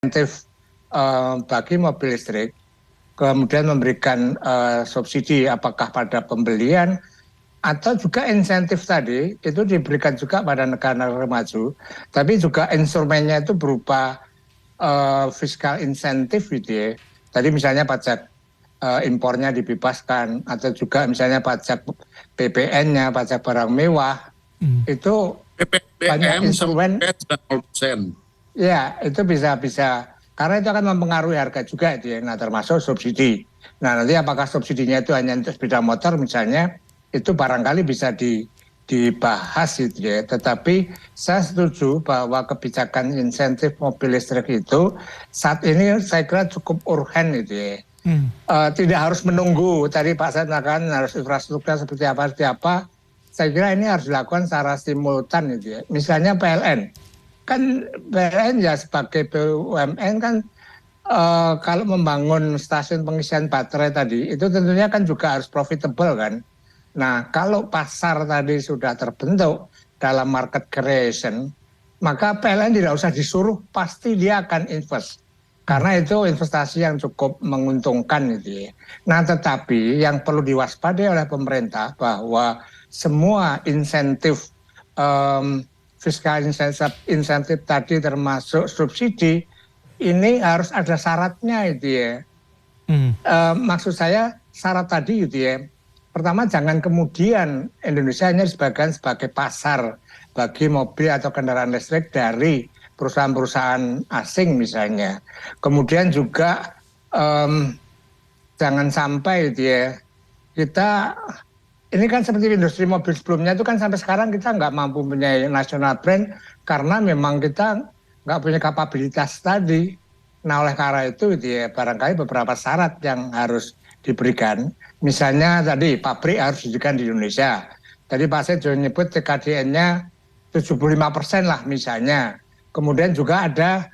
insentif bagi mobil listrik, kemudian memberikan subsidi apakah pada pembelian atau juga insentif tadi itu diberikan juga pada negara-negara maju, tapi juga instrumennya itu berupa fiskal insentif gitu ya. Tadi misalnya pajak impornya dibebaskan, atau juga misalnya pajak PPN-nya, pajak barang mewah, itu banyak PPBM instrumen. sampai 90%. Ya, itu bisa karena itu akan mempengaruhi harga juga itu ya. Nah, termasuk subsidi. Nah, nanti apakah subsidinya itu hanya untuk sepeda motor misalnya, itu barangkali bisa dibahas gitu ya. Tetapi saya setuju bahwa kebijakan insentif mobil listrik itu saat ini saya kira cukup urgen gitu ya. Tidak harus menunggu tadi Pak Said mengatakan harus infrastruktur seperti apa. Saya kira ini harus dilakukan secara simultan gitu ya. Misalnya PLN. Kan PLN ya sebagai BUMN kan kalau membangun stasiun pengisian baterai tadi itu tentunya kan juga harus profitable kan. Nah, kalau pasar tadi sudah terbentuk dalam market creation, maka PLN tidak usah disuruh, pasti dia akan invest. Karena itu investasi yang cukup menguntungkan gitu ya. Nah, tetapi yang perlu diwaspadai oleh pemerintah bahwa semua insentif fiskal insentif tadi termasuk subsidi ini harus ada syaratnya itu ya. Maksud saya syarat tadi gitu ya. Pertama, jangan kemudian Indonesia hanya sebagai pasar bagi mobil atau kendaraan listrik dari perusahaan-perusahaan asing misalnya. Kemudian juga jangan sampai gitu ya, kita ini kan seperti industri mobil sebelumnya itu kan sampai sekarang kita nggak mampu punya national brand karena memang kita nggak punya kapabilitas tadi. Nah, oleh karena itu ya barangkali beberapa syarat yang harus diberikan. Misalnya tadi pabrik harus didirikan di Indonesia. Tadi Pak Said juga nyebut TKDN-nya 75% lah misalnya. Kemudian juga ada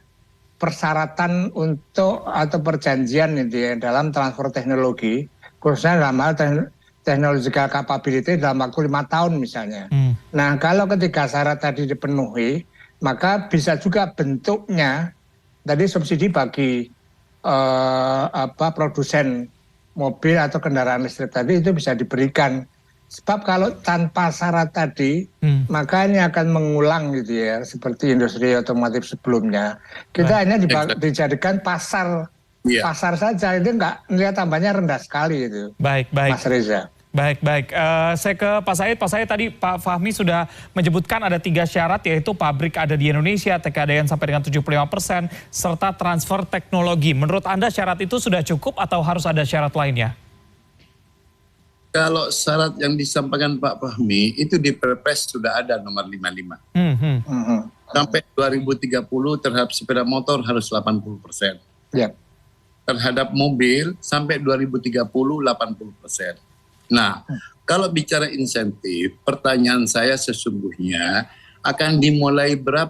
persyaratan untuk atau perjanjian itu ya dalam transfer teknologi, khususnya dalam hal technological capability dalam waktu 5 tahun misalnya. Nah, kalau ketika syarat tadi dipenuhi, maka bisa juga bentuknya tadi subsidi bagi produsen mobil atau kendaraan listrik tadi itu bisa diberikan. Sebab kalau tanpa syarat tadi, maka ini akan mengulang gitu ya, seperti industri otomotif sebelumnya. Kita hanya dijadikan pasar saja, itu nggak melihat tambahnya rendah sekali itu. Baik. Mas Reza. Baik. Saya ke Pak Said. Pak Said, tadi Pak Fahmi sudah menyebutkan ada 3 syarat, yaitu pabrik ada di Indonesia, TKDN sampai dengan 75%, serta transfer teknologi. Menurut Anda syarat itu sudah cukup atau harus ada syarat lainnya? Kalau syarat yang disampaikan Pak Fahmi, itu di Perpres sudah ada nomor 55. Sampai 2030 terhadap sepeda motor harus 80%. Yep. Terhadap mobil sampai 2030 80%. Nah, kalau bicara insentif, pertanyaan saya sesungguhnya akan dimulai berapa